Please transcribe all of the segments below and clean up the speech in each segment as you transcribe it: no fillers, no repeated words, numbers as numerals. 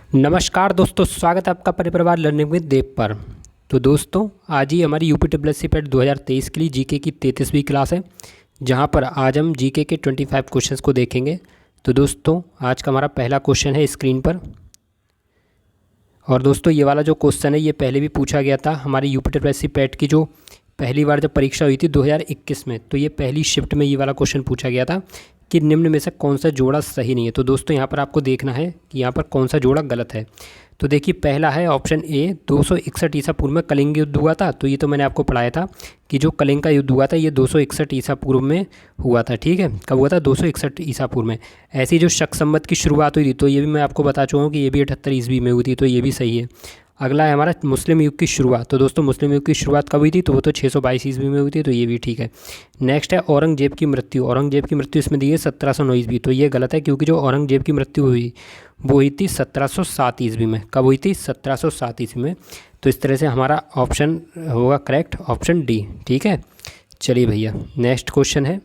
नमस्कार दोस्तों, स्वागत है आपका परिवार लर्निंग विद देव पर। तो दोस्तों, आज ही हमारी यूपीडब्ल्यूएससी पेट 2023 के लिए जीके की 33वीं क्लास है, जहां पर आज हम जीके के 25 क्वेश्चंस को देखेंगे। तो दोस्तों, आज का हमारा पहला क्वेश्चन है स्क्रीन पर। और दोस्तों, ये वाला जो क्वेश्चन है ये पहले भी पूछा गया था हमारी यूपीडब्ल्यूएससी पेट की जो पहली बार जब परीक्षा हुई थी 2021 में। तो ये पहली शिफ्ट में ये वाला क्वेश्चन पूछा गया था कि निम्न में से कौन सा जोड़ा सही नहीं है। तो दोस्तों, यहाँ पर आपको देखना है कि यहाँ पर कौन सा जोड़ा गलत है। तो देखिए, पहला है ऑप्शन ए, 261 ईसा पूर्व में कलिंग युद्ध हुआ था। तो ये तो मैंने आपको पढ़ाया था कि जो कलिंग का युद्ध हुआ था ये 261 ईसा पूर्व में हुआ था। ठीक है, कब हुआ था? 261 ईसा पूर्व में। ऐसी जो शक संवत की शुरुआत हुई थी तो ये भी मैं आपको बता चुका हूँ कि ये भी 78 ईस्वी में हुई थी, तो ये भी सही है। अगला है हमारा मुस्लिम युग की शुरुआत। तो दोस्तों, मुस्लिम युग की शुरुआत कब हुई थी? तो वो तो 622 ईस्वी में हुई थी, तो ये भी ठीक है। नेक्स्ट है औरंगजेब की मृत्यु। औरंगजेब की मृत्यु इसमें दी है 1709 ईस्वी, तो ये गलत है क्योंकि जो औरंगजेब की मृत्यु हुई वो हुई थी 1707 ईस्वी में। कब हुई थी? 1707 ईस्वी में। तो इस तरह से हमारा ऑप्शन होगा करेक्ट, ऑप्शन डी। ठीक है, चलिए भैया, नेक्स्ट क्वेश्चन है,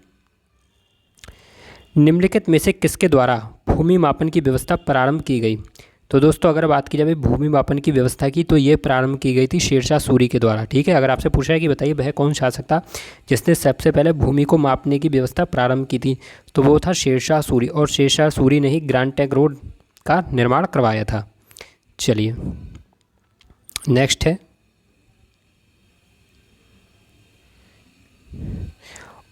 निम्नलिखित में से किसके द्वारा भूमि मापन की व्यवस्था प्रारंभ की गई? तो दोस्तों, अगर बात की जाए भूमि मापन की व्यवस्था की तो ये प्रारंभ की गई थी शेरशाह सूरी के द्वारा। ठीक है, अगर आपसे पूछा है कि बताइए वह कौन शासक था जिसने सबसे पहले भूमि को मापने की व्यवस्था प्रारंभ की थी, तो वो था शेरशाह सूरी। और शेरशाह सूरी ने ही ग्रैंड ट्रंक रोड का निर्माण करवाया था। चलिए, नेक्स्ट है,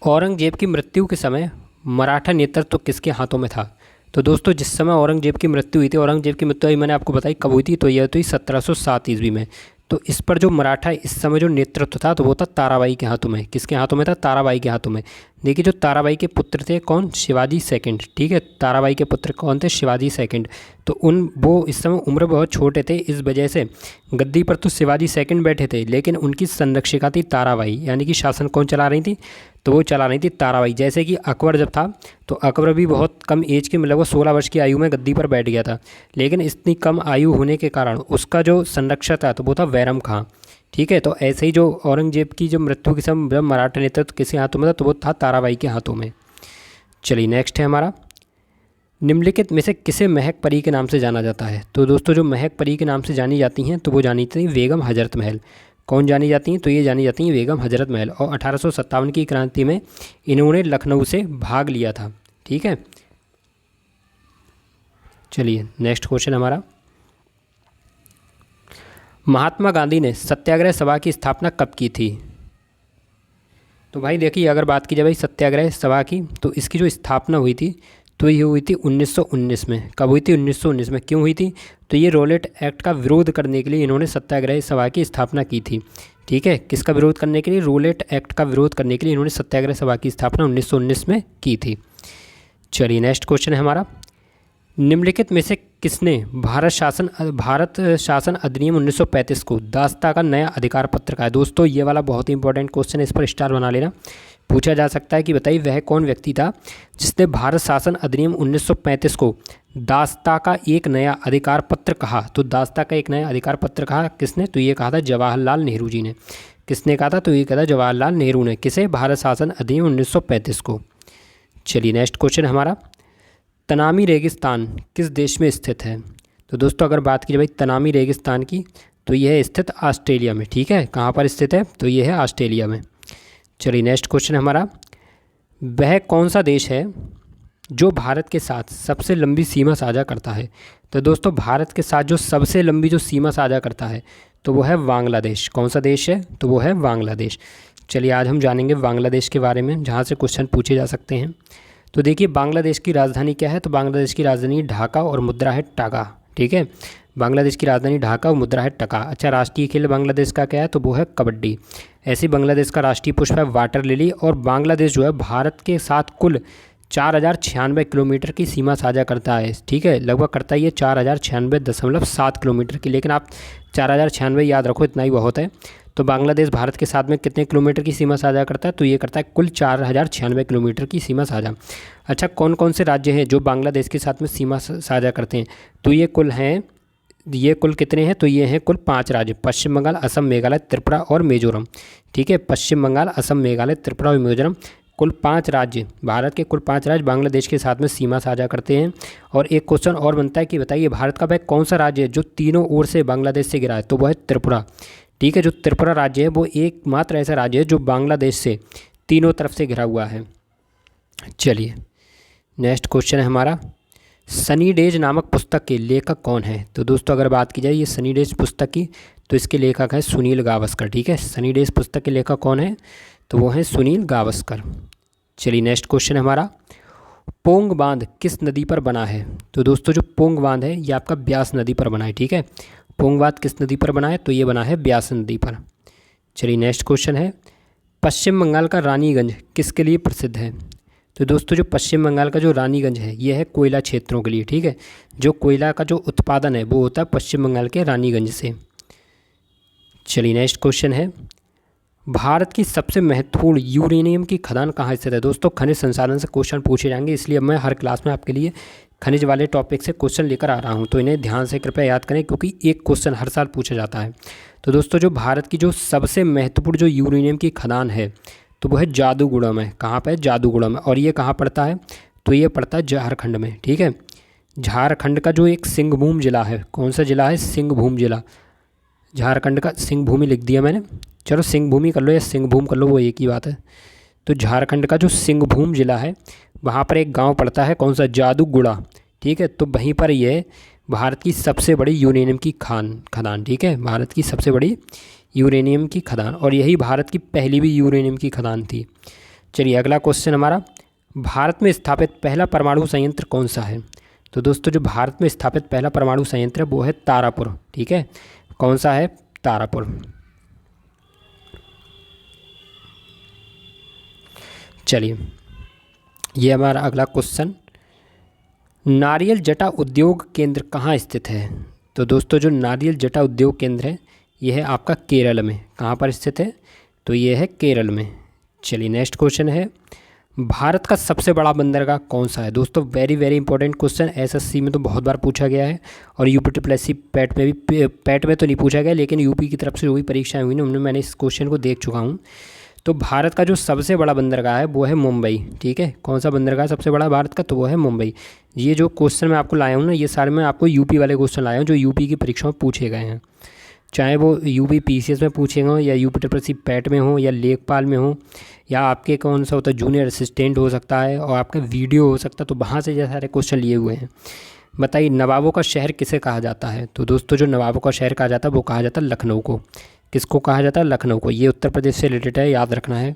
औरंगजेब की मृत्यु के समय मराठा नेतृत्व किसके हाथों में था? तो दोस्तों, जिस समय औरंगजेब की मृत्यु हुई थी, औरंगजेब की मृत्यु मैंने आपको बताई कब हुई थी, तो यह हुई 1707 ईस्वी में। तो इस पर जो मराठा इस समय जो नेतृत्व था तो वो था ताराबाई के हाथों में। किसके हाथों में था? ताराबाई के हाथों में। देखिए, जो ताराबाई के पुत्र थे कौन? शिवाजी सेकंड। ठीक है, ताराबाई के पुत्र कौन थे? शिवाजी सेकंड। तो वो इस समय उम्र बहुत छोटे थे, इस वजह से गद्दी पर तो शिवाजी सेकंड बैठे थे, लेकिन उनकी संरक्षिका थी ताराबाई, यानी कि शासन कौन चला रही थी? तो वो चला रही थी ताराबाई। जैसे कि अकबर जब था तो अकबर भी बहुत कम एज के, मतलब वो 16 वर्ष की आयु में गद्दी पर बैठ गया था, लेकिन इतनी कम आयु होने के कारण उसका जो संरक्षक था तो वो था बैरम खां। ठीक है, तो ऐसे ही जो औरंगजेब की जो मृत्यु के समय मराठा नेतृत्व किसके हाथों में था तो वो था ताराबाई के हाथों में। चलिए, नेक्स्ट है हमारा, निम्नलिखित में से किसे महक परी के नाम से जाना जाता है? तो दोस्तों, जो महक परी के नाम से जानी जाती हैं तो वो जानी जाती हैं बेगम हजरत महल। कौन जानी जाती हैं? तो ये जानी जाती हैं बेगम हजरत महल। और 1857 की क्रांति में इन्होंने लखनऊ से भाग लिया था। ठीक है, चलिए, नेक्स्ट क्वेश्चन हमारा, महात्मा गांधी ने सत्याग्रह सभा की स्थापना कब की थी? तो भाई देखिए, अगर बात की जाए भाई सत्याग्रह सभा की, तो इसकी जो स्थापना हुई थी तो ये हुई थी 1919 में। कब हुई थी? 1919 में। क्यों हुई थी? तो ये रोलेट एक्ट का विरोध करने के लिए इन्होंने सत्याग्रह सभा की स्थापना की थी। ठीक है, किसका विरोध करने के लिए? रोलेट एक्ट का विरोध करने के लिए इन्होंने सत्याग्रह सभा की स्थापना 1919 में की थी। चलिए, नेक्स्ट क्वेश्चन है हमारा, निम्नलिखित में से किसने भारत शासन अधिनियम 1935 को दासता का नया अधिकार पत्र कहा है? दोस्तों, ये वाला बहुत ही इंपॉर्टेंट क्वेश्चन है, इस पर स्टार बना लेना। पूछा जा सकता है कि बताइए वह कौन व्यक्ति था जिसने भारत शासन अधिनियम 1935 को दासता का एक नया अधिकार पत्र कहा? तो दासता का एक नया अधिकार पत्र कहा किसने? तो ये कहा था जवाहरलाल नेहरू जी ने। किसने कहा था? तो ये कहा था जवाहरलाल नेहरू ने। किसे? भारत शासन अधिनियम 1935 को। चलिए, नेक्स्ट क्वेश्चन हमारा, तनामी रेगिस्तान किस देश में स्थित है? तो दोस्तों, अगर बात की जाए भाई तनामी रेगिस्तान की तो यह है स्थित ऑस्ट्रेलिया में। ठीक है, कहाँ पर स्थित है? तो ये है ऑस्ट्रेलिया में। चलिए, नेक्स्ट क्वेश्चन हमारा, वह कौन सा देश है जो भारत के साथ सबसे लंबी सीमा साझा करता है? तो दोस्तों, भारत के साथ जो सबसे लंबी जो सीमा साझा करता है तो वो है बांग्लादेश। कौन सा देश है? तो वो है बांग्लादेश। चलिए, आज हम जानेंगे बांग्लादेश के बारे में, जहाँ से क्वेश्चन पूछे जा सकते हैं। तो देखिए, बांग्लादेश की राजधानी क्या है? तो बांग्लादेश की राजधानी ढाका और मुद्रा है टाका। ठीक है, बांग्लादेश की राजधानी ढाका और मुद्रा है टका। अच्छा, राष्ट्रीय खेल बांग्लादेश का क्या है? तो वो है कबड्डी। ऐसे बांग्लादेश का राष्ट्रीय पुष्प है वाटर लिली। और बांग्लादेश जो है भारत के साथ कुल 4096 किलोमीटर की सीमा साझा करता है। ठीक है, लगभग करता है ये 4096.7 किलोमीटर की, लेकिन आप 4096 याद रखो, इतना ही बहुत है। तो बांग्लादेश भारत के साथ में कितने किलोमीटर की सीमा साझा करता है? तो ये करता है कुल 4096 किलोमीटर की सीमा साझा। अच्छा, कौन कौन से राज्य हैं जो बांग्लादेश के साथ में सीमा साझा करते हैं? तो ये कुल कितने हैं? तो ये हैं कुल 5 राज्य, पश्चिम बंगाल, असम, मेघालय, त्रिपुरा और मिजोरम। ठीक है, पश्चिम बंगाल, असम, मेघालय, त्रिपुरा और मिजोरम कुल 5 राज्य, भारत के कुल 5 राज्य बांग्लादेश के साथ में सीमा साझा करते हैं। और एक क्वेश्चन और बनता है कि बताइए भारत का वह कौन सा राज्य है जो तीनों ओर से बांग्लादेश से घिरा है, तो वह है त्रिपुरा। ठीक है, जो त्रिपुरा राज्य है वो एकमात्र ऐसा राज्य है जो बांग्लादेश से तीनों तरफ से घिरा हुआ है। चलिए नेक्स्ट क्वेश्चन है हमारा, सनी डेज नामक पुस्तक के लेखक कौन है। तो दोस्तों अगर बात की जाए ये सनी डेज पुस्तक की, तो इसके लेखक है सुनील गावस्कर। ठीक है, सनी डेज पुस्तक के लेखक कौन है, तो वो है सुनील गावस्कर। चलिए नेक्स्ट क्वेश्चन है हमारा, पोंग बांध किस नदी पर बना है। तो दोस्तों जो पोंग बांध है ये आपका ब्यास नदी पर बना है। ठीक है, पोंग बांध किस नदी पर बना है, तो ये बना है ब्यास नदी पर। चलिए नेक्स्ट क्वेश्चन है, पश्चिम बंगाल का रानीगंज किसके लिए प्रसिद्ध है। तो दोस्तों जो पश्चिम बंगाल का जो रानीगंज है ये है कोयला क्षेत्रों के लिए। ठीक है, जो कोयला का जो उत्पादन है वो होता है पश्चिम बंगाल के रानीगंज से। चलिए नेक्स्ट क्वेश्चन है, भारत की सबसे महत्वपूर्ण यूरेनियम की खदान कहाँ स्थित है। दोस्तों खनिज संसाधन से क्वेश्चन पूछे जाएंगे, इसलिए मैं हर क्लास में आपके लिए खनिज वाले टॉपिक से क्वेश्चन लेकर आ रहा हूँ, तो इन्हें ध्यान से कृपया याद करें क्योंकि एक क्वेश्चन हर साल पूछा जाता है। तो दोस्तों जो भारत की जो सबसे महत्वपूर्ण जो यूरेनियम की खदान है तो वो है जादूगुड़ा में। कहाँ पर है, जादूगुड़ा में। और ये कहाँ पड़ता है, तो ये पड़ता है झारखंड में। ठीक है, झारखंड का जो एक सिंहभूम जिला है, कौन सा जिला है, सिंहभूम जिला। झारखंड का सिंहभूमि लिख दिया मैंने, चलो सिंहभूमि कर लो या सिंहभूम कर लो, वो एक ही बात है। तो झारखंड का जो सिंहभूम जिला है वहाँ पर एक गांव पड़ता है, कौन सा, जादूगुड़ा। ठीक है, तो वहीं पर ये भारत की सबसे बड़ी यूरेनियम की खदान। ठीक है, भारत की सबसे बड़ी यूरेनियम की खदान, और यही भारत की पहली भी यूरेनियम की खदान थी। चलिए अगला क्वेश्चन हमारा, भारत में स्थापित पहला परमाणु संयंत्र कौन सा है। तो दोस्तों जो भारत में स्थापित पहला परमाणु संयंत्र है वो है तारापुर। ठीक है, कौन सा है, तारापुर। चलिए ये हमारा अगला क्वेश्चन, नारियल जटा उद्योग केंद्र कहाँ स्थित है। तो दोस्तों जो नारियल जटा उद्योग केंद्र है ये है आपका केरल में। कहाँ पर स्थित है, तो ये है केरल में। चलिए नेक्स्ट क्वेश्चन है, भारत का सबसे बड़ा बंदरगाह कौन सा है। दोस्तों very very important question, SSC में तो बहुत बार पूछा गया है और यूपी पैट में भी, पैट में तो नहीं पूछा गया लेकिन यूपी की तरफ से जो भी परीक्षाएं हुई ना उनमें मैंने इस क्वेश्चन को देख चुका हूँ। तो भारत का जो सबसे बड़ा बंदरगाह है वो है मुंबई। ठीक है, कौन सा बंदरगाह सबसे बड़ा भारत का, तो वो है मुंबई। ये जो क्वेश्चन मैं आपको लाया हूँ ना ये सारे मैं आपको यूपी वाले क्वेश्चन लाया हूँ जो यूपी की परीक्षा में पूछे गए हैं, चाहे वो यूपी पीसीएस में पूछे हों या यूपी पैट में हो या लेखपाल में हो या आपके कौन सा होता है जूनियर असिस्टेंट हो सकता है और आपका वीडियो हो सकता है, तो वहाँ से ये सारे क्वेश्चन लिए हुए हैं। बताइए नवाबों का शहर किसे कहा जाता है। तो दोस्तों जो नवाबों का शहर कहा जाता है वो कहा जाता है लखनऊ को। किसको कहा जाता है, लखनऊ को। ये उत्तर प्रदेश से रिलेटेड है, याद रखना है।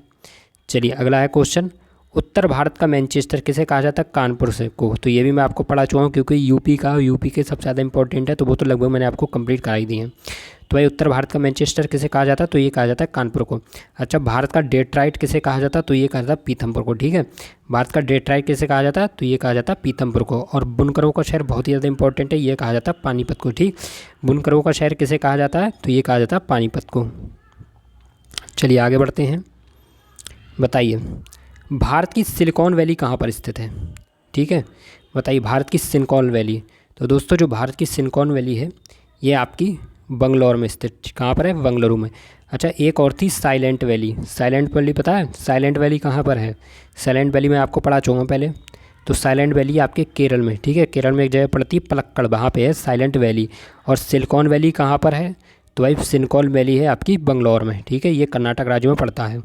चलिए अगला है क्वेश्चन, उत्तर भारत का मैनचेस्टर किसे कहा जाता है, कानपुर से को। तो ये भी मैं आपको पढ़ा चुका हूँ क्योंकि यूपी के सबसे ज़्यादा इंपॉर्टेंट है, तो वो तो लगभग मैंने आपको कंप्लीट कराई दी है। तो भाई उत्तर भारत का मैनचेस्टर किसे कहा जाता है, तो ये कहा जाता है कानपुर को। अच्छा, भारत का डेट्राइट किसे कहा जाता है, तो ये कहा जाता है पीथमपुर को। ठीक है, भारत का डेट्राइट किसे कहा जाता है, तो ये कहा जाता है पीथमपुर को। और बुनकरों का शहर बहुत ही ज़्यादा इंपॉर्टेंट है, ये कहा जाता है पानीपत को। ठीक, बुनकरों का शहर किसे कहा जाता है, तो ये कहा जाता है पानीपत को। चलिए आगे बढ़ते हैं। बताइए भारत की सिलिकॉन वैली कहाँ पर स्थित है। ठीक है, बताइए भारत की सिलिकॉन वैली। तो दोस्तों जो भारत की सिलिकॉन वैली है ये आपकी बंगलौर में स्थित, कहाँ पर है, बंगलुरु में। अच्छा, एक और थी साइलेंट वैली। साइलेंट वैली पता है, साइलेंट वैली कहाँ पर है, साइलेंट वैली मैं आपको पढ़ा चुका हूँ पहले। तो साइलेंट वैली आपके केरल में। ठीक है, केरल में एक जगह पड़ती है पलक्कड़, वहाँ पे है साइलेंट वैली। और सिलिकॉन वैली कहाँ पर है, तो भाई सिलिकॉन वैली है आपकी बंगलौर में। ठीक है, ये कर्नाटक राज्य में पड़ता है।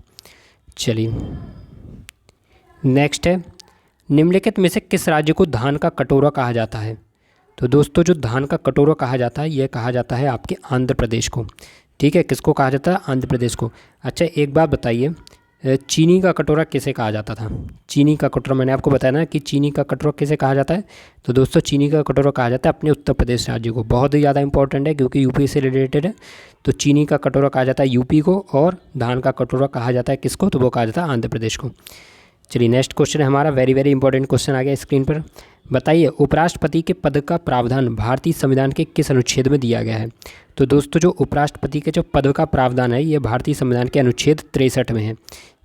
चलिए नेक्स्ट है, निम्नलिखित में से किस राज्य को धान का कटोरा कहा जाता है। तो दोस्तों जो धान का कटोरा कहा जाता है यह कहा जाता है आपके आंध्र प्रदेश को। ठीक है, किसको कहा जाता है, आंध्र प्रदेश को। अच्छा एक बात बताइए, चीनी का कटोरा किसे कहा जाता था। चीनी का कटोरा मैंने आपको बताया ना कि चीनी का कटोरा किसे कहा जाता है। तो दोस्तों चीनी का कटोरा कहा जाता है अपने उत्तर प्रदेश राज्य को। बहुत ही ज़्यादा इंपॉर्टेंट है क्योंकि यूपी से रिलेटेड है। तो चीनी का कटोरा कहा जाता है यूपी को और धान का कटोरा कहा जाता है किसको, तो वो कहा जाता है आंध्र प्रदेश को। चलिए नेक्स्ट क्वेश्चन है हमारा, वेरी वेरी इंपॉर्टेंट क्वेश्चन आ गया स्क्रीन पर। बताइए उपराष्ट्रपति के पद का प्रावधान भारतीय संविधान के किस अनुच्छेद में दिया गया है। तो दोस्तों जो उपराष्ट्रपति के जो पद का प्रावधान है ये भारतीय संविधान के अनुच्छेद 63 में है।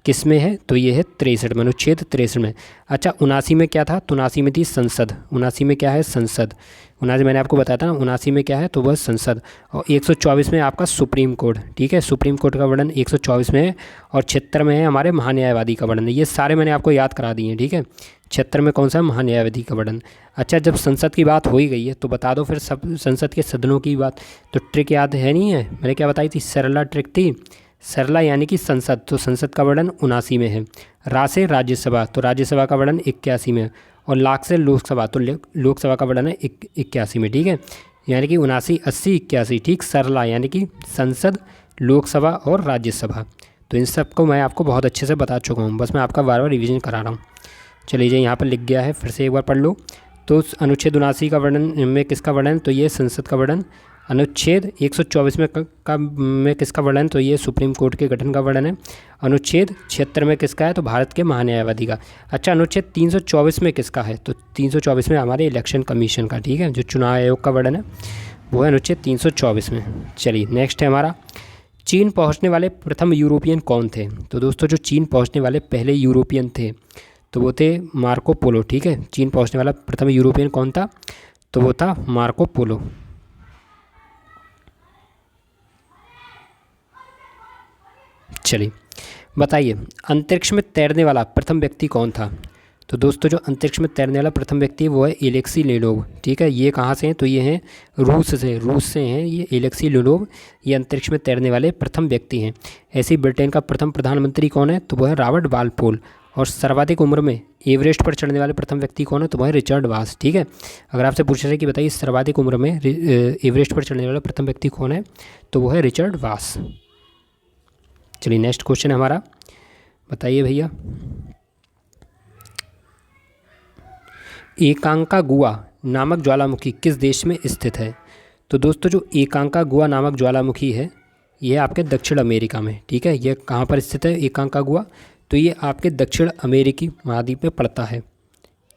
किस में है? तो ये है 63 में, अनुच्छेद 63 में। अच्छा 79 में क्या था? तो 79 में थी संसद। 79 में क्या है? संसद। 79 मैंने आपको बताया था ना, 79 में क्या है? तो वह संसद। और 124 में आपका सुप्रीम कोर्ट, ठीक है, सुप्रीम कोर्ट का वर्णन 124 में है। और 76 में है हमारे महान्यायवादी का वर्णन। ये सारे मैंने आपको याद करा दिए हैं, ठीक है। 76 में कौन सा? महान्यायवादी का वर्णन। अच्छा जब संसद की बात हो ही गई है तो बता दो फिर सब संसद के सदनों की बात। तो ट्रिक याद है नहीं है? मैंने क्या बताई थी? सरला ट्रिक थी। सरला यानी कि संसद, तो संसद का वर्णन 79 में है। रा से राज्यसभा, तो राज्यसभा का वर्णन 81 में है। और लाख से लोकसभा, तो लोकसभा का वर्णन है 81 में, ठीक है। यानी कि 79, 80, 81, ठीक। सरला यानी कि संसद, लोकसभा और राज्यसभा। तो इन सब को मैं आपको बहुत अच्छे से बता चुका हूँ, बस मैं आपका बार बार रिवीजन करा रहा हूँ। चलिए यहाँ पर लिख गया है, फिर से एक बार पढ़ लो। तो अनुच्छेद 79 का वर्णन में किसका वर्णन? तो ये संसद का वर्णन। अनुच्छेद 124 में किसका वर्णन? तो ये सुप्रीम कोर्ट के गठन का वर्णन है। अनुच्छेद 76 में किसका है? तो भारत के महान्यायवादी का। अच्छा अनुच्छेद 324 में किसका है? तो 324 में हमारे इलेक्शन कमीशन का, ठीक है, जो चुनाव आयोग का वर्णन है वो है अनुच्छेद 324 में। चलिए नेक्स्ट है हमारा, चीन पहुंचने वाले प्रथम यूरोपियन कौन थे? तो दोस्तों जो चीन पहुंचने वाले पहले यूरोपियन थे तो वो थे मार्को पोलो, ठीक है। चीन पहुंचने वाला प्रथम यूरोपियन कौन था? तो वो था मार्को पोलो। चलिए बताइए, अंतरिक्ष में तैरने वाला प्रथम व्यक्ति कौन था? तो दोस्तों जो अंतरिक्ष में तैरने वाला प्रथम व्यक्ति है वो है एलेक्सी लेनोव, ठीक है। ये कहाँ से हैं? तो ये हैं रूस से हैं ये एलेक्सी लेनोव। ये अंतरिक्ष में तैरने वाले प्रथम व्यक्ति हैं। ऐसे ही ब्रिटेन का प्रथम प्रधानमंत्री कौन है? तो वह है रॉबर्ट वालपोल। और सर्वाधिक उम्र में एवरेस्ट पर चढ़ने वाले प्रथम व्यक्ति कौन है? तो वह है रिचर्ड वास, ठीक है। अगर आपसे पूछा जाए कि बताइए सर्वाधिक उम्र में एवरेस्ट पर चढ़ने वाला प्रथम व्यक्ति कौन है? तो वो है रिचर्ड वास। चलिए नेक्स्ट क्वेश्चन है हमारा, बताइए भैया, एकांकागुआ नामक ज्वालामुखी किस देश में स्थित है? तो दोस्तों जो एकांकागुआ नामक ज्वालामुखी है ये आपके दक्षिण अमेरिका में, ठीक है। ये कहाँ पर स्थित है एकांकागुआ? तो ये आपके दक्षिण अमेरिकी महाद्वीप में पड़ता है।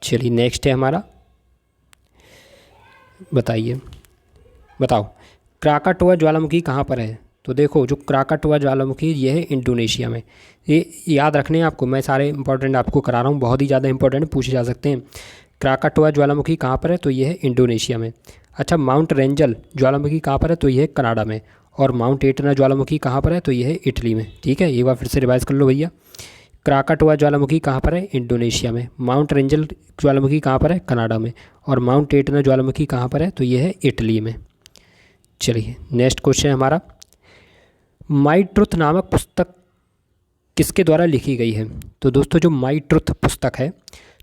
चलिए नेक्स्ट है हमारा, बताओ क्राकाटोआ ज्वालामुखी कहाँ पर है? तो देखो जो क्राकाटोआ ज्वालामुखी ये है इंडोनेशिया में। ये याद रखने हैं आपको, मैं सारे इंपॉर्टेंट आपको करा रहा हूँ, बहुत ही ज़्यादा इंपॉर्टेंट पूछे जा सकते हैं। क्राकाटोआ ज्वालामुखी कहाँ पर है? तो ये है इंडोनेशिया में। अच्छा माउंट रेंजल ज्वालामुखी कहाँ पर है? तो ये है कनाडा में। और माउंट एटना ज्वालामुखी कहाँ पर है? तो ये है इटली में, ठीक है। एक बार फिर से रिवाइज कर लो भैया, क्राकाटोआ ज्वालामुखी कहाँ पर है? इंडोनेशिया में। माउंट रेंजल ज्वालामुखी कहाँ पर है? कनाडा में। और माउंट एटना ज्वालामुखी कहाँ पर है? तो ये है इटली में। चलिए नेक्स्ट क्वेश्चन है हमारा, माई ट्रुथ नामक पुस्तक किसके द्वारा लिखी गई है? तो दोस्तों जो माई ट्रुथ पुस्तक है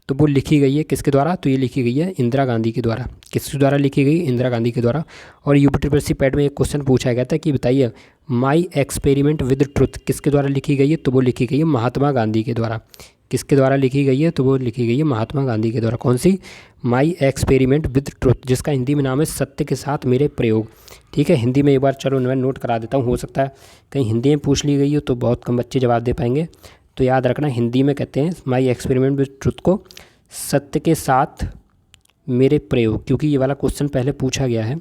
तो वो लिखी गई है किसके द्वारा? तो ये लिखी गई है इंदिरा गांधी के द्वारा। किसके द्वारा लिखी गई? इंदिरा गांधी के द्वारा। और यूपीट्रिपल पैड में एक क्वेश्चन पूछा गया था कि बताइए माई एक्सपेरिमेंट विद ट्रुथ किसके द्वारा लिखी गई है? तो वो लिखी गई है महात्मा गांधी के द्वारा। किसके द्वारा लिखी गई है? तो वो लिखी गई है महात्मा गांधी के द्वारा। कौन सी? माई एक्सपेरिमेंट विद ट्रुथ, जिसका हिंदी में नाम है सत्य के साथ मेरे प्रयोग, ठीक है। हिंदी में एक बार चलो मैं नोट करा देता हूँ, हो सकता है कहीं हिंदी में पूछ ली गई हो तो बहुत कम बच्चे जवाब दे पाएंगे। तो याद रखना हिंदी में कहते हैं माई एक्सपेरिमेंट विद ट्रुथ को सत्य के साथ मेरे प्रयोग, क्योंकि ये वाला क्वेश्चन पहले पूछा गया है।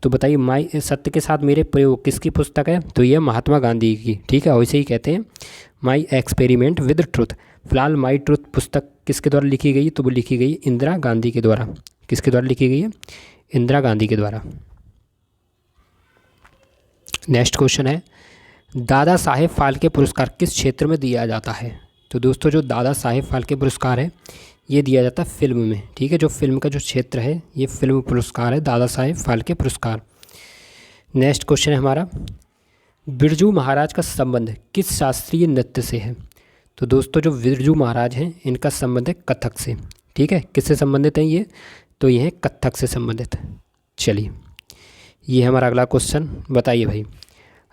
तो बताइए माई सत्य के साथ मेरे प्रयोग किसकी पुस्तक है? तो ये महात्मा गांधी की, ठीक है। वैसे ही कहते हैं माई एक्सपेरिमेंट विद ट्रुथ। फिलहाल माई ट्रुथ पुस्तक किसके द्वारा लिखी गई? तो वो लिखी गई इंदिरा गांधी के द्वारा। किसके द्वारा लिखी गई है? इंदिरा गांधी के द्वारा। नेक्स्ट क्वेश्चन है, दादा साहेब फाल्के पुरस्कार किस क्षेत्र में दिया जाता है? तो दोस्तों जो दादा साहेब फाल्के पुरस्कार है ये दिया जाता है फिल्म में, ठीक है। जो फिल्म का जो क्षेत्र है ये फिल्म पुरस्कार है, दादा साहेब फाल्के पुरस्कार। नेक्स्ट क्वेश्चन है हमारा, बिरजू महाराज का संबंध किस शास्त्रीय नृत्य से है? तो दोस्तों जो बिरजू महाराज हैं इनका संबंध है कथक से, ठीक है। किससे संबंधित हैं ये? तो ये है कथक से संबंधित। चलिए ये हमारा अगला क्वेश्चन, बताइए भाई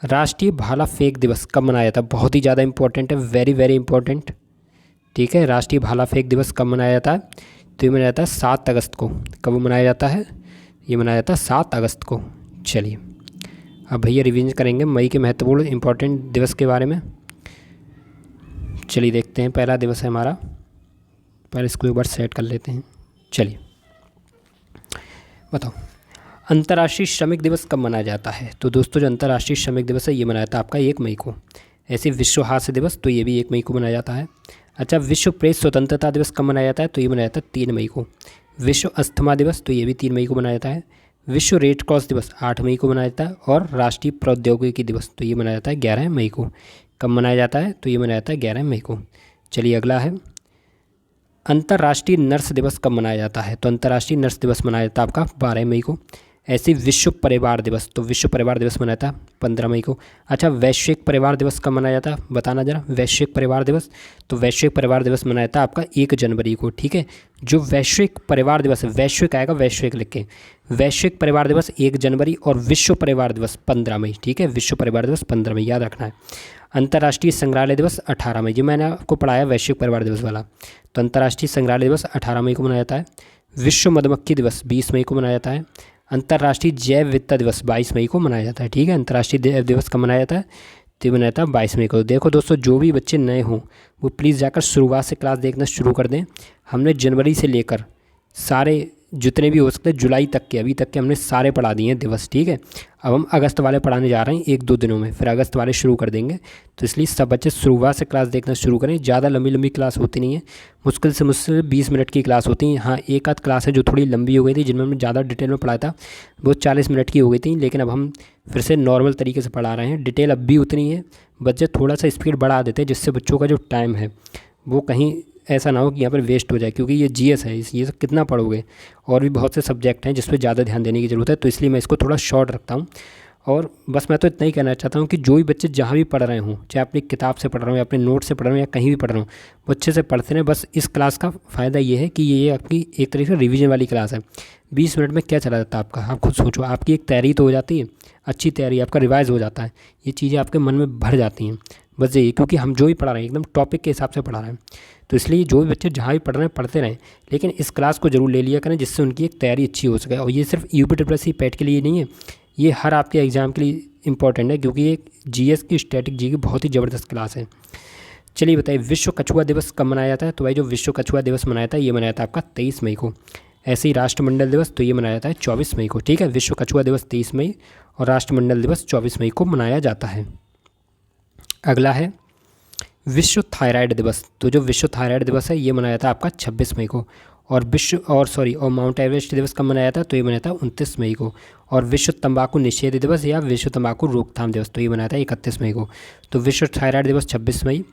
राष्ट्रीय भाला फेंक दिवस कब मनाया जाता है? बहुत ही ज़्यादा इंपॉर्टेंट है, वेरी वेरी इंपॉर्टेंट, ठीक है। राष्ट्रीय भाला फेंक दिवस कब मनाया जाता है? तो ये मनाया जाता है 7 अगस्त को। कब मनाया जाता है? ये मनाया जाता है 7 अगस्त को। चलिए अब भैया रिवीजन करेंगे मई के महत्वपूर्ण इंपॉर्टेंट दिवस के बारे में। चलिए देखते हैं, पहला दिवस है हमारा, पहले इसको एक बार सेट कर लेते हैं। चलिए बताओ अंतर्राष्ट्रीय श्रमिक दिवस कब मनाया जाता है? तो दोस्तों जो अंतर्राष्ट्रीय श्रमिक दिवस है ये मनाया था आपका 1 मई को। ऐसे विश्व हास्य दिवस, तो ये भी 1 मई को मनाया जाता है। अच्छा, विश्व प्रेस स्वतंत्रता दिवस कब मनाया जाता है? तो ये मनाया जाता है 3 मई को। विश्व अस्थमा दिवस, तो ये भी 3 मई को मनाया जाता है। विश्व रेड क्रॉस दिवस 8 मई को मनाया जाता है। और राष्ट्रीय प्रौद्योगिकी दिवस, तो ये मनाया जाता है 11 मई को। कब मनाया जाता है? तो ये मनाया जाता है 11 मई को। चलिए अगला है, अंतर्राष्ट्रीय नर्स दिवस कब मनाया जाता है? तो अंतर्राष्ट्रीय नर्स दिवस मनाया जाता है आपका 12 मई को। ऐसे विश्व परिवार दिवस, तो विश्व परिवार दिवस मनाया था 15 मई को। अच्छा, वैश्विक परिवार दिवस कब मनाया जाता है? बताना जरा। वैश्विक परिवार दिवस, तो वैश्विक परिवार दिवस मनाया था आपका 1 जनवरी को। ठीक है, जो वैश्विक परिवार दिवस है, वैश्विक आएगा, वैश्विक लिख के, वैश्विक परिवार दिवस 1 जनवरी और विश्व परिवार दिवस 15 मई। ठीक है, विश्व परिवार दिवस 15 मई, याद रखना है। अंतर्राष्ट्रीय संग्रहालय दिवस 18 मई, जो मैंने आपको पढ़ाया वैश्विक परिवार दिवस वाला। तो अंतर्राष्ट्रीय संग्रहालय दिवस 18 मई को मनाया जाता है। विश्व मधुमक्खी दिवस 20 मई को मनाया जाता है। अंतर्राष्ट्रीय जैव विविधता दिवस 22 मई को मनाया जाता है। ठीक है, अंतर्राष्ट्रीय जैव दिवस कब मनाया जाता है? तो मनाया जाता है 22 मई को। देखो दोस्तों, जो भी बच्चे नए हों वो प्लीज़ जाकर शुरुआत से क्लास देखना शुरू कर दें। हमने जनवरी से लेकर सारे जितने भी हो सकते हैं जुलाई तक के, अभी तक के हमने सारे पढ़ा दिए हैं दिवस। ठीक है, अब हम अगस्त वाले पढ़ाने जा रहे हैं 1-2 दिनों में, फिर अगस्त वाले शुरू कर देंगे। तो इसलिए सब बच्चे शुरुआत से क्लास देखना शुरू करें। ज़्यादा लंबी लंबी क्लास होती नहीं है, मुश्किल से मुश्किल 20 मिनट की क्लास होती है। हाँ, एक आध क्लास है जो थोड़ी लंबी हो गई थी, जिनमें हमने ज़्यादा डिटेल में पढ़ाया था, वो 40 मिनट की हो गई थी। लेकिन अब हम फिर से नॉर्मल तरीके से पढ़ा रहे हैं। डिटेल अब भी उतनी है, बच्चे थोड़ा सा स्पीड बढ़ा देते हैं, जिससे बच्चों का जो टाइम है वो कहीं ऐसा ना हो कि यहाँ पर वेस्ट हो जाए, क्योंकि ये जीएस है, ये सब कितना पढ़ोगे, और भी बहुत से सब्जेक्ट हैं जिस पर ज़्यादा ध्यान देने की ज़रूरत है। तो इसलिए मैं इसको थोड़ा शॉर्ट रखता हूँ। और बस मैं तो इतना ही कहना चाहता हूँ कि जो भी बच्चे जहाँ भी पढ़ रहे हों, चाहे अपनी किताब से पढ़ रहे हो या अपने नोट से पढ़ रहे हो या कहीं भी पढ़ रहे हो, वो अच्छे से पढ़ते रहें। बस इस क्लास का फ़ायदा ये है कि ये आपकी एक तरीके से रिवीजन वाली क्लास है। 20 मिनट में क्या चला जाता है आपका, आप खुद सोचो। आपकी एक तैयारी तो हो जाती है, अच्छी तैयारी, आपका रिवाइज़ हो जाता है, ये चीज़ें आपके मन में भर जाती हैं। बस यही, क्योंकि हम जो भी पढ़ा रहे हैं एकदम टॉपिक के हिसाब से पढ़ा रहे हैं। तो इसलिए जो भी बच्चे जहाँ भी पढ़ रहे हैं पढ़ते रहें, लेकिन इस क्लास को ज़रूर ले लिया करें, जिससे उनकी एक तैयारी अच्छी हो सके। और ये सिर्फ यूपीट्रिपल पैट के लिए नहीं है, ये हर आपके एग्ज़ाम के लिए इंपॉर्टेंट है, क्योंकि ये जीएस की स्टैटिक जी की बहुत ही ज़बरदस्त क्लास है। चलिए बताइए, विश्व कछुआ दिवस कब मनाया जाता है? तो भाई जो विश्व कछुआ दिवस मनाया था, ये मनाया था आपका 23 मई को। ऐसे ही राष्ट्रमंडल दिवस, तो ये मनाया जाता है 24 मई को। ठीक है, विश्व कछुआ दिवस 23 मई और राष्ट्रमंडल दिवस 24 मई को मनाया जाता है। अगला है विश्व थायराइड दिवस। तो जो विश्व थायराइड दिवस है, ये मनाया था आपका 26 मई को। और और माउंट एवरेस्ट दिवस कब मनाया था? तो ये मनाया था 29 मई को। और विश्व तंबाकू निषेध दिवस या विश्व तंबाकू रोकथाम दिवस, तो ये मनाया था 31 मई को। तो विश्व थायराइड दिवस 26 मई,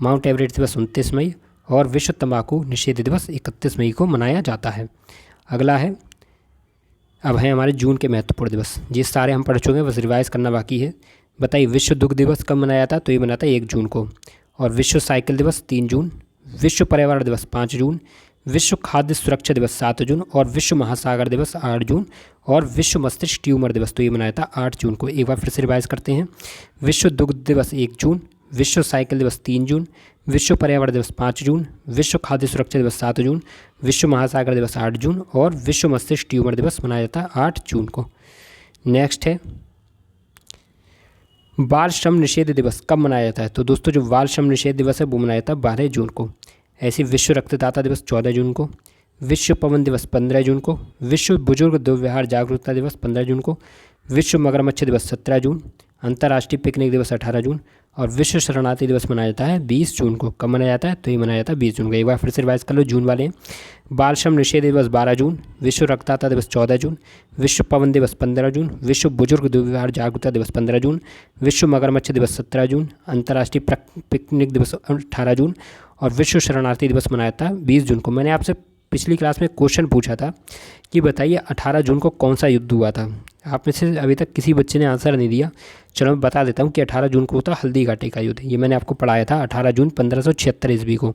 माउंट एवरेस्ट दिवस 29 मई और विश्व तंबाकू निषेध दिवस 31 मई को मनाया जाता है। अगला है, अब है हमारे जून के महत्वपूर्ण दिवस। ये सारे हम पढ़ चुके हैं, बस रिवाइज करना बाकी है। बताइए, विश्व दुग्ध दिवस कब मनाया था? तो ये मनाया था 1 जून को। और विश्व साइकिल दिवस 3 जून, विश्व पर्यावरण दिवस 5 जून, विश्व खाद्य सुरक्षा दिवस 7 जून और विश्व महासागर दिवस 8 जून और विश्व मस्तिष्क ट्यूमर दिवस, तो ये मनाया था 8 जून को। एक बार फिर से रिवाइज करते हैं। विश्व दुग्ध दिवस 1 जून, विश्व साइकिल दिवस 3 जून, विश्व पर्यावरण दिवस 5 जून, विश्व खाद्य सुरक्षा दिवस 7 जून, विश्व महासागर दिवस 8 जून और विश्व मस्तिष्क ट्यूमर दिवस मनाया जाता है 8 जून को। नेक्स्ट है, बाल श्रम निषेध दिवस कब मनाया जाता है? तो दोस्तों, जो बाल श्रम निषेध दिवस है वो मनाया जाता है 12 जून को। ऐसे विश्व रक्तदाता दिवस 14 जून को, विश्व पवन दिवस 15 जून को, विश्व बुजुर्ग दुर्व्यवहार जागरूकता दिवस 15 जून को, विश्व मगरमच्छ दिवस 17 जून, अंतर्राष्ट्रीय पिकनिक दिवस 18 जून और विश्व शरणार्थी दिवस मनाया जाता है 20 जून को। कब मनाया जाता है? तो ये मनाया जाता है 20 जून को। एक बार फिर से रिवाइज कर लो, जून वाले हैं। बाल श्रम निषेध दिवस 12 जून, विश्व रक्तदाता दिवस 14 जून, विश्व पवन दिवस 15 जून, विश्व बुजुर्ग दुर्व्यवहार जागरूकता दिवस 15 जून, विश्व मगरमच्छ दिवस 17 जून, अंतर्राष्ट्रीय पिकनिक दिवस 18 जून और विश्व शरणार्थी दिवस मनाया था 20 जून को। मैंने आपसे पिछली क्लास में क्वेश्चन पूछा था कि बताइए 18 जून को कौन सा युद्ध हुआ था। आप में से अभी तक किसी बच्चे ने आंसर नहीं दिया। चलो मैं बता देता हूँ कि 18 जून को होता हल्दी घाटी का युद्ध। ये मैंने आपको पढ़ाया था 18 जून 1576 ईस्वी को।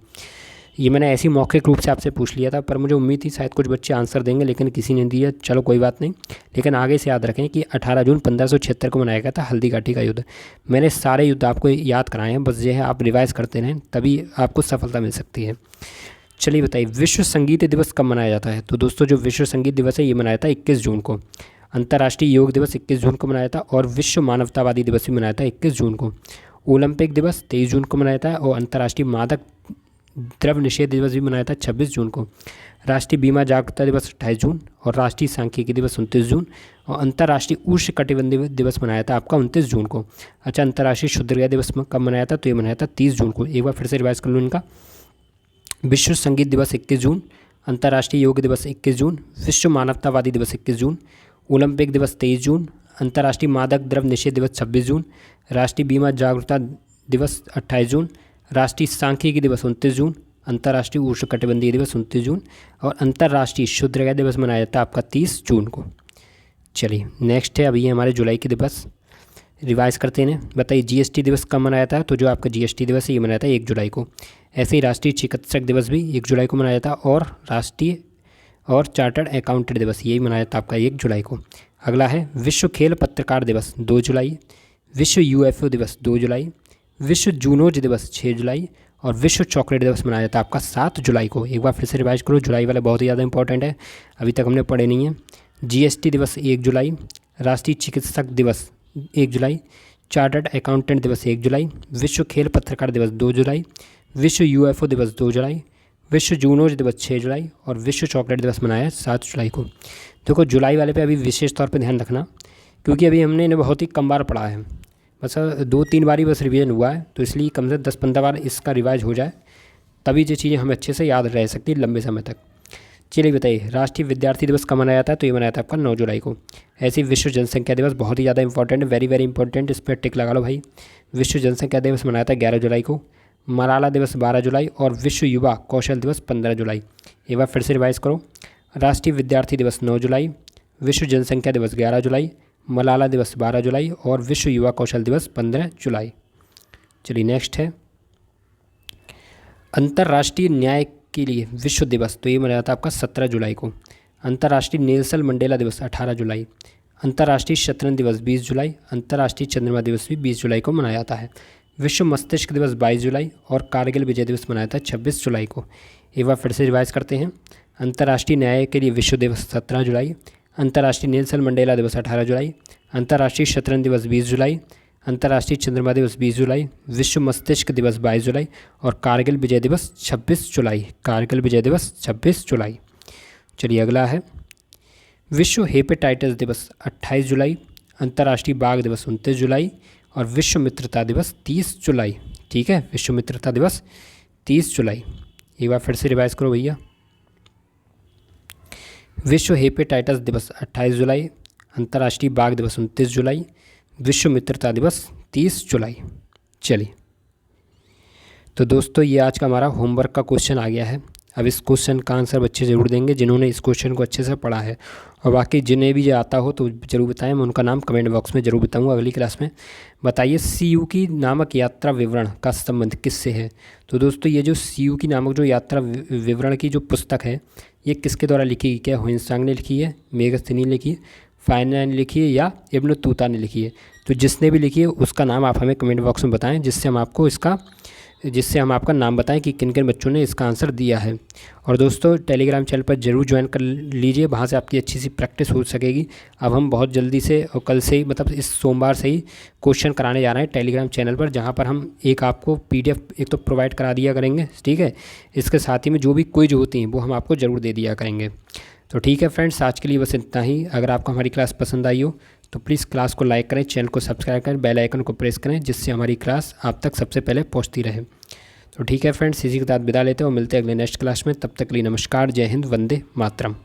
ये मैंने ऐसी मौखिक रूप से आपसे पूछ लिया था, पर मुझे उम्मीद थी शायद कुछ बच्चे आंसर देंगे, लेकिन किसी ने दिया। चलो कोई बात नहीं, लेकिन आगे से याद रखें कि 18 जून 1576 को मनाया गया था हल्दी घाटी का युद्ध। मैंने सारे युद्ध आपको याद कराए हैं, बस ये है आप रिवाइज़ करते रहें, तभी आपको सफलता मिल सकती है। चलिए बताइए, विश्व संगीत दिवस कब मनाया जाता है? तो दोस्तों, जो विश्व संगीत दिवस है ये मनाया था 21 जून को। अंतर्राष्ट्रीय योग दिवस 21 जून को मनाया था और विश्व मानवतावादी दिवस भी मनाया था 21 जून को। ओलंपिक दिवस 23 जून को मनाया था और अंतर्राष्ट्रीय मादक द्रव्य निषेध दिवस भी मनाया था 26 जून को। राष्ट्रीय बीमा जागरूकता दिवस 28 जून और राष्ट्रीय सांख्यिकी दिवस 29 जून और अंतर्राष्ट्रीय उष्णकटिबंधीय दिवस मनाया था आपका 29 जून को। अच्छा, अंतर्राष्ट्रीय क्षुद्रग्रह दिवस कब मनाया था? तो ये मनाया था 30 जून को। एक बार फिर से रिवाइज कर लो इनका। विश्व संगीत दिवस 21 जून, अंतर्राष्ट्रीय योग दिवस 21 जून, विश्व मानवतावादी दिवस 21 जून, ओलंपिक दिवस 23 जून, अंतर्राष्ट्रीय मादक द्रव्य निषेध दिवस 26 जून, राष्ट्रीय बीमा जागरूकता दिवस 28 जून, राष्ट्रीय सांख्यिकी दिवस 29 जून, अंतर्राष्ट्रीय उष्णकटिबंधीय दिवस 29 जून और अंतर्राष्ट्रीय क्षुद्रग्रह दिवस मनाया जाता है आपका 30 जून को। चलिए नेक्स्ट है, अभी ये हमारे जुलाई के दिवस रिवाइज करते हैं। बताइए जीएसटी दिवस कब मनाया था? तो जो आपका जीएसटी दिवस है ये मनाया था 1 जुलाई को। ऐसे ही राष्ट्रीय चिकित्सक दिवस भी 1 जुलाई को मनाया था और राष्ट्रीय और चार्टर्ड अकाउंटेंट दिवस यही मनाया था आपका 1 जुलाई को। अगला है विश्व खेल पत्रकार दिवस 2 जुलाई, विश्व यूएफओ दिवस 2 जुलाई, विश्व जूनोज दिवस 6 जुलाई और विश्व चॉकलेट दिवस मनाया जाता है आपका 7 जुलाई को। एक बार फिर से रिवाइज करो, जुलाई वाला बहुत ही ज़्यादा इंपॉर्टेंट है, अभी तक हमने पढ़े नहीं है। जीएसटी दिवस 1 जुलाई, राष्ट्रीय चिकित्सक दिवस 1 जुलाई, चार्टर्ड अकाउंटेंट दिवस 1 जुलाई, विश्व खेल पत्रकार दिवस 2 जुलाई, विश्व यूएफओ दिवस 2 जुलाई, विश्व जूनोज दिवस 6 जुलाई और विश्व चॉकलेट दिवस मनाया 7 जुलाई को। देखो जुलाई वाले पे अभी विशेष तौर पे ध्यान रखना, क्योंकि अभी हमने इन्हें बहुत ही कम बार पढ़ा है, बस 2-3 बार ही बस रिवीजन हुआ है, तो इसलिए कम से 10-15 बार इसका रिवाइज हो जाए, तभी ये चीज़ें हमें अच्छे से याद रह सकती है लंबे समय तक। चलिए बताइए राष्ट्रीय विद्यार्थी दिवस कब मनाया था? तो ये मनाया था आपका 9 जुलाई को। ऐसे ही विश्व जनसंख्या दिवस बहुत ही ज़्यादा इंपॉर्टेंट, वेरी वेरी इंपॉर्टेंट, इस पर टिक लगा लो भाई। विश्व जनसंख्या दिवस मनाया था 11 जुलाई को, मलाला दिवस 12 जुलाई और विश्व युवा कौशल दिवस 15 जुलाई। एक बार फिर से रिवाइज करो, राष्ट्रीय विद्यार्थी दिवस 9 जुलाई, विश्व जनसंख्या दिवस 11 जुलाई, मलाला दिवस 12 जुलाई और विश्व युवा कौशल दिवस 15 जुलाई। चलिए नेक्स्ट है अंतर्राष्ट्रीय न्याय के लिए विश्व दिवस, तो ये मनाया था आपका 17 जुलाई को। अंतर्राष्ट्रीय नेल्सन मंडेला दिवस 18 जुलाई, अंतर्राष्ट्रीय शतरंज दिवस 20 जुलाई, अंतर्राष्ट्रीय चंद्रमा दिवस भी 20 जुलाई को मनाया जाता है। विश्व मस्तिष्क दिवस 22 जुलाई और कारगिल विजय दिवस मनाया था 26 जुलाई को। एक बार फिर से रिवाइज करते हैं, अंतर्राष्ट्रीय न्याय के लिए विश्व दिवस 17 जुलाई, अंतर्राष्ट्रीय नेल्सन मंडेला दिवस 18 जुलाई, अंतर्राष्ट्रीय शतरंज दिवस 20 जुलाई, अंतर्राष्ट्रीय चंद्रमा दिवस 20 जुलाई, विश्व मस्तिष्क दिवस 22 जुलाई और कारगिल विजय दिवस 26 जुलाई। कारगिल विजय दिवस 26 जुलाई। चलिए अगला है विश्व हेपेटाइटिस दिवस 28 जुलाई, अंतर्राष्ट्रीय बाघ दिवस 29 जुलाई और विश्व मित्रता दिवस 30 जुलाई। ठीक है, विश्व मित्रता दिवस 30 जुलाई। एक बार फिर से रिवाइज करो भैया, विश्व हेपेटाइटिस दिवस 28 जुलाई, अंतर्राष्ट्रीय बाघ दिवस 29 जुलाई, विश्व मित्रता दिवस 30 जुलाई। चलिए तो दोस्तों ये आज का हमारा होमवर्क का क्वेश्चन आ गया है। अब इस क्वेश्चन का आंसर बच्चे ज़रूर देंगे जिन्होंने इस क्वेश्चन को अच्छे से पढ़ा है, और बाकी जिन्हें भी ये आता हो तो ज़रूर बताएं, मैं उनका नाम कमेंट बॉक्स में ज़रूर बताऊंगा अगली क्लास में। बताइए सीयूकी नामक यात्रा विवरण का संबंध किससे है? तो दोस्तों ये जो सीयूकी नामक जो यात्रा विवरण की जो पुस्तक है ये किसके द्वारा लिखी गई? क्या हुइंत्सांग ने लिखी है, मेगस्थनी ने लिखी है, फाइना ने लिखी है या इब्न तूता ने लिखी है? तो जिसने भी लिखी है उसका नाम आप हमें कमेंट बॉक्स में बताएं, जिससे हम आपका नाम बताएं कि किन किन बच्चों ने इसका आंसर दिया है। और दोस्तों टेलीग्राम चैनल पर ज़रूर ज्वाइन कर लीजिए, वहाँ से आपकी अच्छी सी प्रैक्टिस हो सकेगी। अब हम बहुत जल्दी से और कल से ही मतलब इस सोमवार से ही क्वेश्चन कराने जा रहे हैं टेलीग्राम चैनल पर, जहाँ पर हम एक आपको PDF एक तो प्रोवाइड करा दिया करेंगे, ठीक है। इसके साथ ही में जो भी क्विज होती हैं वो हम आपको ज़रूर दे दिया करेंगे। तो ठीक है फ्रेंड्स, आज के लिए बस इतना ही। अगर आपको हमारी क्लास पसंद आई हो तो प्लीज़ क्लास को लाइक करें, चैनल को सब्सक्राइब करें, बेल आइकन को प्रेस करें, जिससे हमारी क्लास आप तक सबसे पहले पहुंचती रहे। तो ठीक है फ्रेंड्स, इसी के साथ विदा लेते हैं और मिलते हैं अगले नेक्स्ट क्लास में। तब तक के लिए नमस्कार, जय हिंद, वंदे मातरम।